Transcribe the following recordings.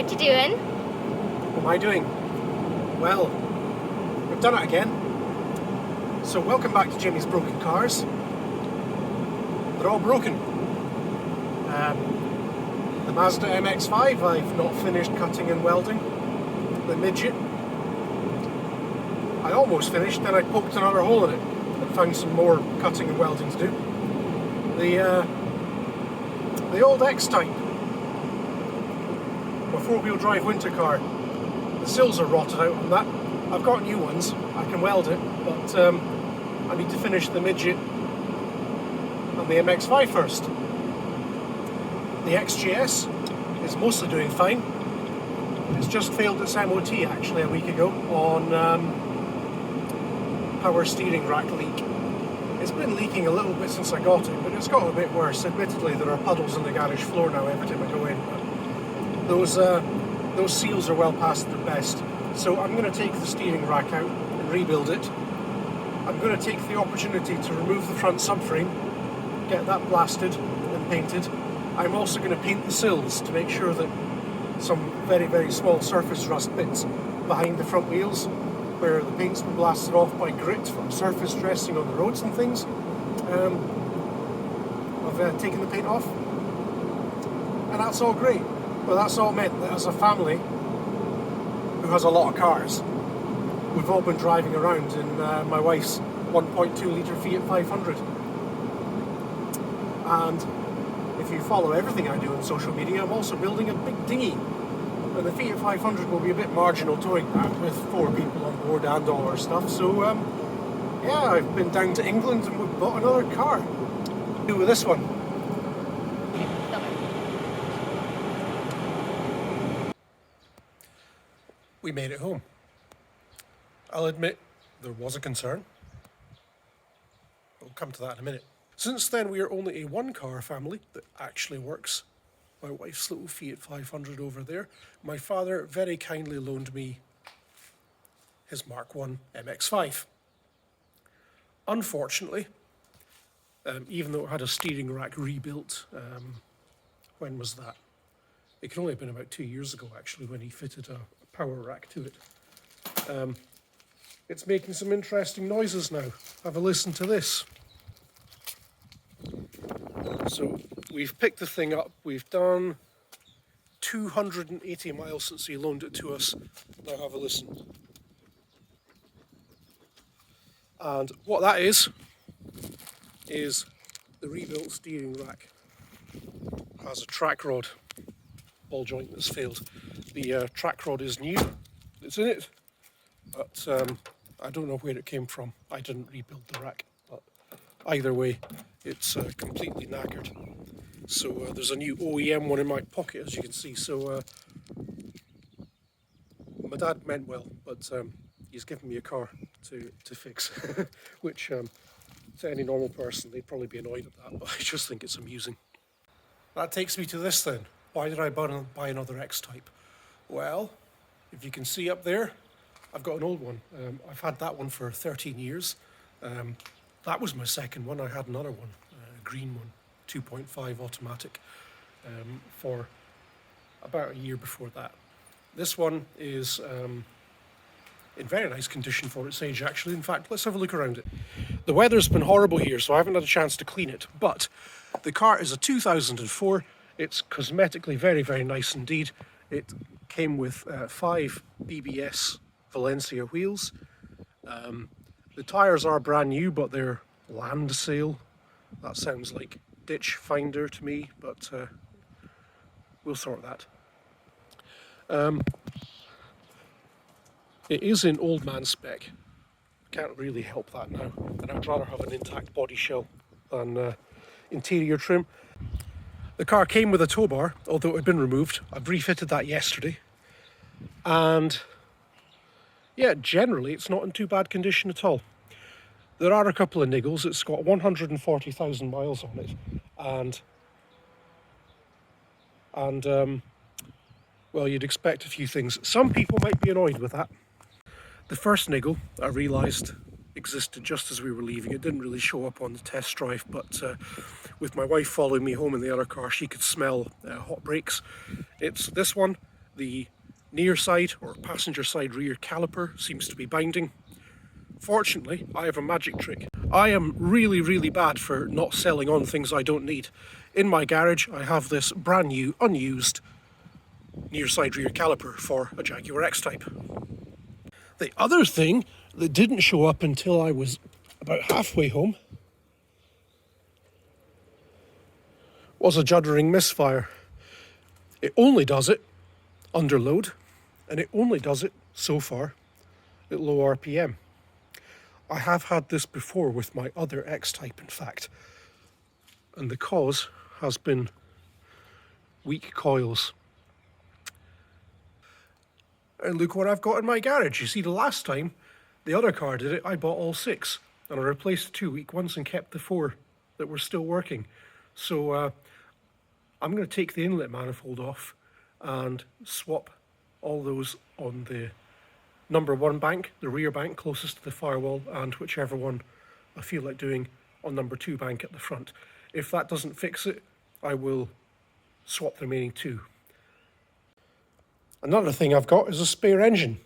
What you doing? What am I doing? Well, we've done it again. So welcome back to Jimmy's Broken Cars. They're all broken. The Mazda MX-5 I've not finished cutting and welding. The midget I almost finished, then I poked another hole in it and found some more cutting and welding to do. The old X-Type, my four-wheel drive winter car, the sills are rotted out on that. I've got new ones, I can weld it, but I need to finish the midget and the MX-5 first. The XJS is mostly doing fine. It's just failed its MOT actually a week ago on power steering rack leak. It's been leaking a little bit since I got it, but it's got a bit worse. Admittedly, there are puddles in the garage floor now every time I go in, but those seals are well past their best. So I'm going to take the steering rack out and rebuild it. I'm going to take the opportunity to remove the front subframe, get that blasted and painted. I'm also going to paint the sills to make sure that some very, very small surface rust bits behind the front wheels where the paint's been blasted off by grit from surface dressing on the roads and things. I've taken the paint off, and that's all great. But that's all meant that as a family who has a lot of cars, we've all been driving around in my wife's 1.2 litre Fiat 500. And if you follow everything I do on social media, I'm also building a big dinghy. And the Fiat 500 will be a bit marginal towing that with 4 people on board and all our stuff. So yeah, I've been down to England and we've bought another car. Do with this one. We made it home. I'll admit there was a concern. We'll come to that in a minute. Since then, we are only a one-car family that actually works. My wife's little Fiat 500 over there. My father very kindly loaned me his Mark I MX-5. Unfortunately, even though it had a steering rack rebuilt, when was that? It can only have been about 2 years ago, actually, when he fitted a power rack to it. It's making some interesting noises now. Have a listen to this. So we've picked the thing up, we've done 280 miles since he loaned it to us. Now have a listen. And what that is the rebuilt steering rack. Has a track rod, ball joint that's failed. The track rod is new, it's in it, but I don't know where it came from. I didn't rebuild the rack, but either way, it's completely knackered. So there's a new OEM one in my pocket, as you can see. So my dad meant well, but he's given me a car to fix, which to any normal person, they'd probably be annoyed at that, but I just think it's amusing. That takes me to this then. Why did I buy another X-Type? Well, if you can see up there, I've got an old one. I've had that one for 13 years. That was my second one. I had another one, a green one, 2.5 automatic, for about a year before that. This one is in very nice condition for its age, actually. In fact, let's have a look around it. The weather's been horrible here, so I haven't had a chance to clean it, but the car is a 2004. It's cosmetically very, very nice indeed. It came with 5 BBS Valencia wheels. The tyres are brand new, but they're land sale. That sounds like ditch finder to me, but we'll sort that. It is in old man spec. Can't really help that now, and I'd rather have an intact body shell than interior trim. The car came with a tow bar, although it had been removed. I've refitted that yesterday, and yeah, generally it's not in too bad condition at all. There are a couple of niggles. It's got 140,000 miles on it, and well, you'd expect a few things. Some people might be annoyed with that. The first niggle I realised existed just as we were leaving. It didn't really show up on the test drive, but with my wife following me home in the other car, she could smell hot brakes. It's this one. The near side or passenger side rear caliper seems to be binding. Fortunately, I have a magic trick. I am really bad for not selling on things I don't need. In my garage I have this brand new unused near side rear caliper for a Jaguar X-Type. The other thing that didn't show up until I was about halfway home was a juddering Misfire. It only does it under load, and it only does it so far at low RPM. I have had this before with my other X-Type, in fact, and the cause has been weak coils. And look what I've got in my garage. You see, the last time the other car did it, I bought all 6, and I replaced the 2 weak ones and kept the 4 that were still working. So I'm going to take the inlet manifold off and swap all those on the number 1 bank, the rear bank closest to the firewall, and whichever one I feel like doing on number 2 bank at the front. If that doesn't fix it, I will swap the remaining 2. Another thing I've got is a spare engine.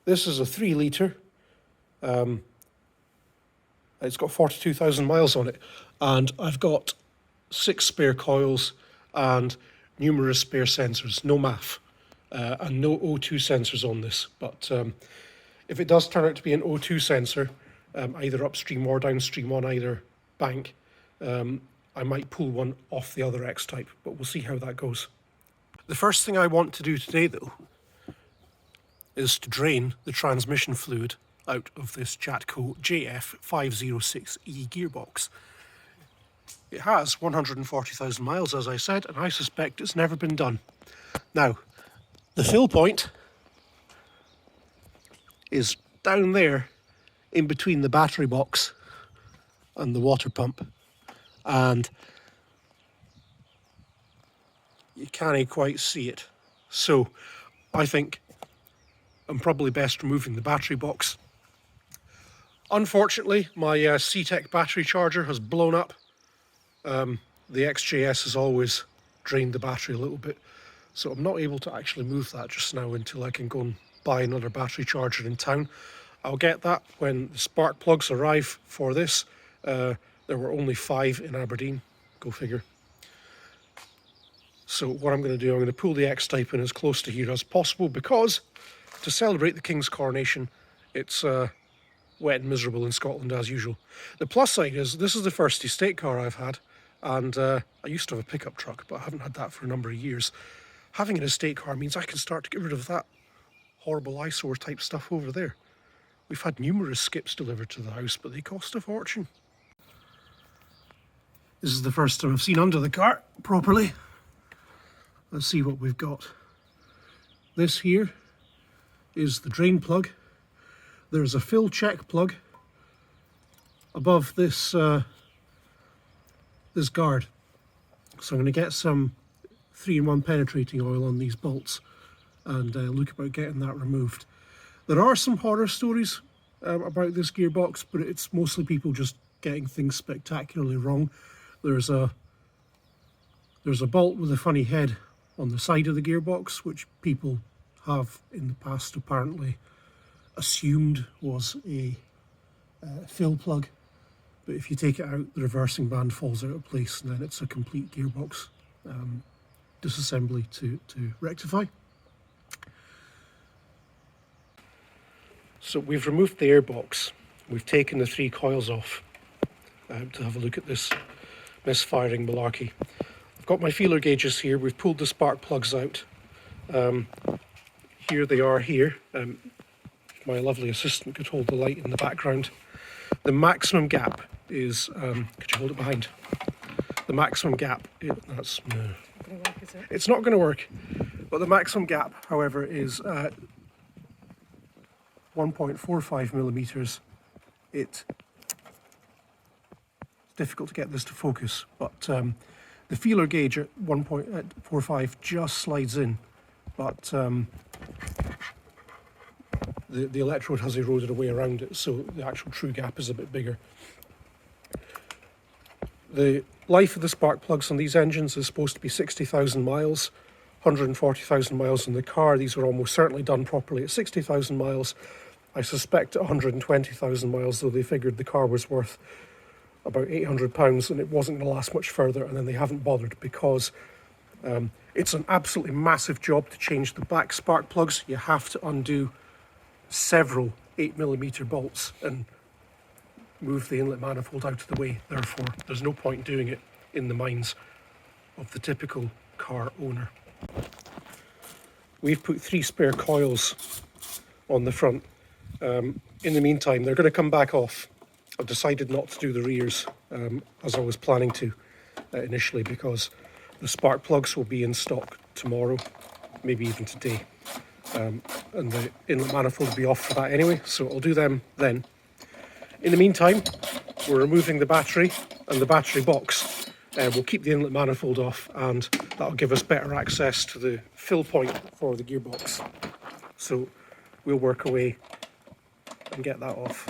This is a 3 litre. It's got 42,000 miles on it, and I've got 6 spare coils and numerous spare sensors, no MAF, and no O2 sensors on this. But if it does turn out to be an O2 sensor, either upstream or downstream on either bank, I might pull one off the other X-Type, but we'll see how that goes. The first thing I want to do today, though, is to drain the transmission fluid out of this Jatco JF506E gearbox. It has 140,000 miles, as I said, and I suspect it's never been done. Now, the fill point is down there in between the battery box and the water pump, and you can't quite see it. So I think I'm probably best removing the battery box. Unfortunately, my C-Tech battery charger has blown up. The XJS has always drained the battery a little bit, so I'm not able to actually move that just now until I can go and buy another battery charger in town. I'll get that when the spark plugs arrive for this. There were only 5 in Aberdeen, go figure. So what I'm going to do, I'm going to pull the X-Type in as close to here as possible, because to celebrate the King's coronation, it's wet and miserable in Scotland as usual. The plus side is, this is the first estate car I've had, and I used to have a pickup truck, but I haven't had that for a number of years. Having an estate car means I can start to get rid of that horrible eyesore type stuff over there. We've had numerous skips delivered to the house, but they cost a fortune. This is the first time I've seen under the car properly. Let's see what we've got. This here is the drain plug. There's a fill check plug above this this guard. So I'm going to get some 3-in-1 penetrating oil on these bolts and look about getting that removed. There are some horror stories about this gearbox, but it's mostly people just getting things spectacularly wrong. There's a bolt with a funny head on the side of the gearbox, which people have in the past apparently assumed was a fill plug, but if you take it out, the reversing band falls out of place, and then it's a complete gearbox disassembly to rectify. So we've removed the airbox, we've taken the 3 coils off to have a look at this misfiring malarkey. I've got my feeler gauges here. We've pulled the spark plugs out. Here they are here. My lovely assistant could hold the light in the background. The maximum gap is, could you hold it behind? The maximum gap, it's not going to work, but the maximum gap, however, is 1.45 millimeters. It's difficult to get this to focus, but the feeler gauge at 1.45 just slides in, but the electrode has eroded away around it, so the actual true gap is a bit bigger. The life of the spark plugs on these engines is supposed to be 60,000 miles. 140,000 miles in the car. These were almost certainly done properly at 60,000 miles. I suspect at 120,000 miles, though, they figured the car was worth about £800 and it wasn't going to last much further, and then they haven't bothered because it's an absolutely massive job to change the back spark plugs. You have to undo several 8mm bolts and move the inlet manifold out of the way. Therefore, there's no point doing it in the minds of the typical car owner. We've put 3 spare coils on the front. In the meantime, they're going to come back off. I've decided not to do the rears as I was planning to initially, because the spark plugs will be in stock tomorrow, maybe even today. And the inlet manifold will be off for that anyway, so I'll do them then. In the meantime, we're removing the battery and the battery box. We'll keep the inlet manifold off, and that'll give us better access to the fill point for the gearbox. So we'll work away and get that off.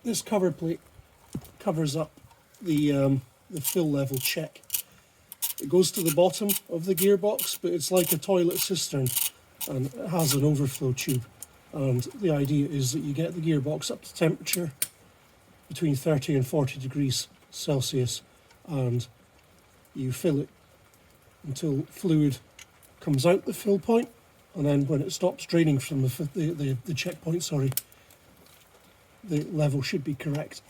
This cover plate covers up the fill level check. It goes to the bottom of the gearbox, but it's like a toilet cistern and it has an overflow tube. And the idea is that you get the gearbox up to temperature between 30 and 40 degrees Celsius, and you fill it until fluid comes out the fill point, and then when it stops draining from the checkpoint, sorry, the level should be correct.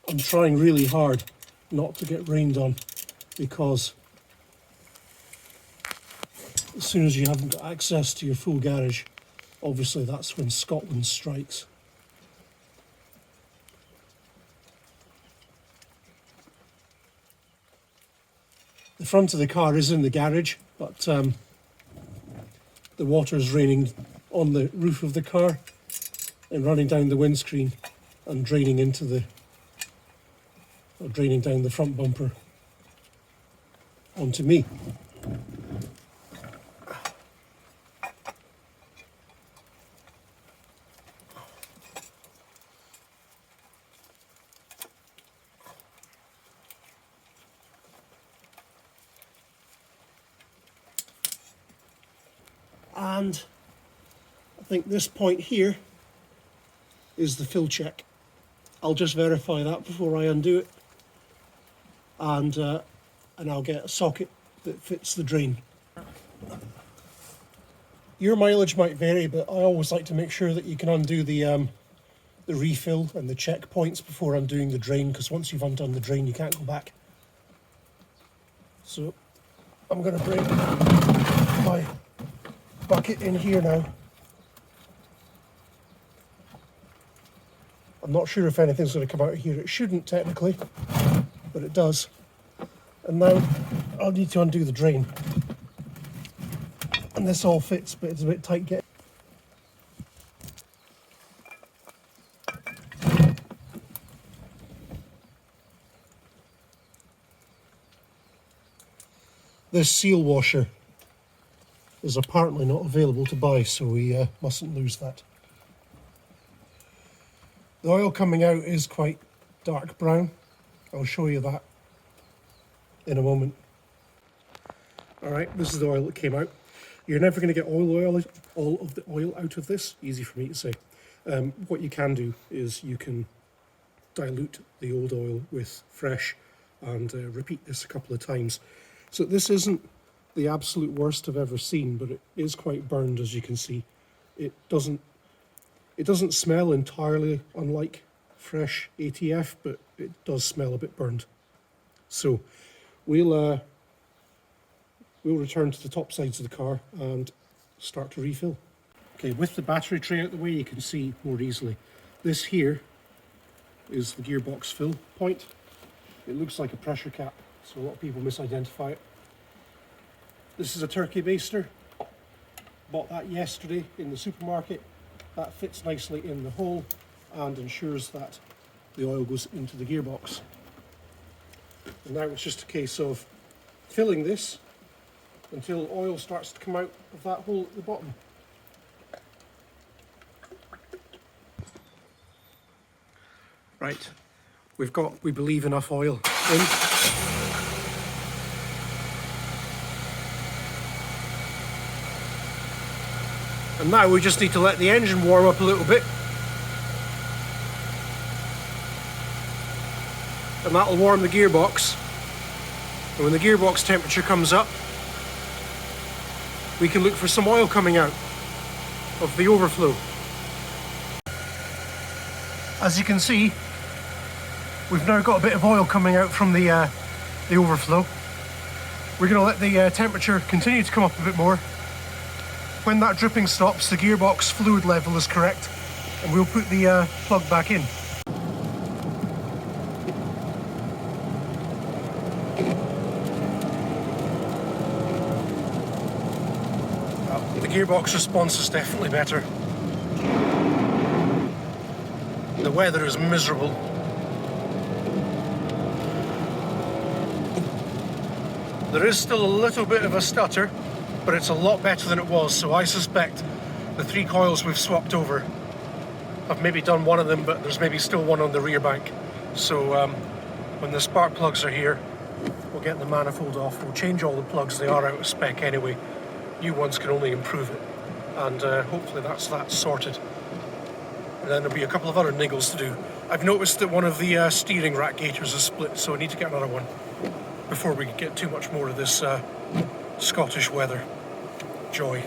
I'm trying really hard not to get rained on, because as soon as you haven't got access to your full garage, obviously that's when Scotland strikes. The front of the car is in the garage, but the water is raining on the roof of the car and running down the windscreen and draining draining down the front bumper onto me. And I think this point here is the fill check. I'll just verify that before I undo it, and I'll get a socket that fits the drain. Your mileage might vary, but I always like to make sure that you can undo the refill and the checkpoints before undoing the drain, because once you've undone the drain you can't go back. So I'm going to bring my bucket in here now. I'm not sure if anything's going to come out of here. It shouldn't technically, but it does. And now I'll need to undo the drain. And this all fits, but it's a bit tight getting. This seal washer is apparently not available to buy, so we mustn't lose that. The oil coming out is quite dark brown. I'll show you that in a moment. Alright, this is the oil that came out. You're never going to get all of the oil out of this, easy for me to say. What you can do is you can dilute the old oil with fresh and repeat this a couple of times. So this isn't the absolute worst I've ever seen, but it is quite burned, as you can see. It doesn't smell entirely unlike fresh ATF, but it does smell a bit burned. So we'll return to the top sides of the car and start to refill. Okay, with the battery tray out the way, you can see more easily. This here is the gearbox fill point. It looks like a pressure cap, so a lot of people misidentify it. This is a turkey baster. Bought that yesterday in the supermarket. That fits nicely in the hole and ensures that the oil goes into the gearbox. And now it's just a case of filling this until oil starts to come out of that hole at the bottom. Right, we've got, we believe, enough oil in. And now we just need to let the engine warm up a little bit. And that'll warm the gearbox. And when the gearbox temperature comes up, we can look for some oil coming out of the overflow. As you can see, we've now got a bit of oil coming out from the overflow. We're going to let the temperature continue to come up a bit more. When that dripping stops, the gearbox fluid level is correct, and we'll put the plug back in. The gearbox response is definitely better. The weather is miserable. There is still a little bit of a stutter, but it's a lot better than it was, so I suspect the 3 coils we've swapped over, I've maybe done one of them, but there's maybe still one on the rear bank. So when the spark plugs are here, we'll get the manifold off, we'll change all the plugs, they are out of spec anyway. New ones can only improve it, and hopefully that's that sorted. And then there'll be a couple of other niggles to do. I've noticed that one of the steering rack gaiters is split, so I need to get another one before we get too much more of this Scottish weather joy.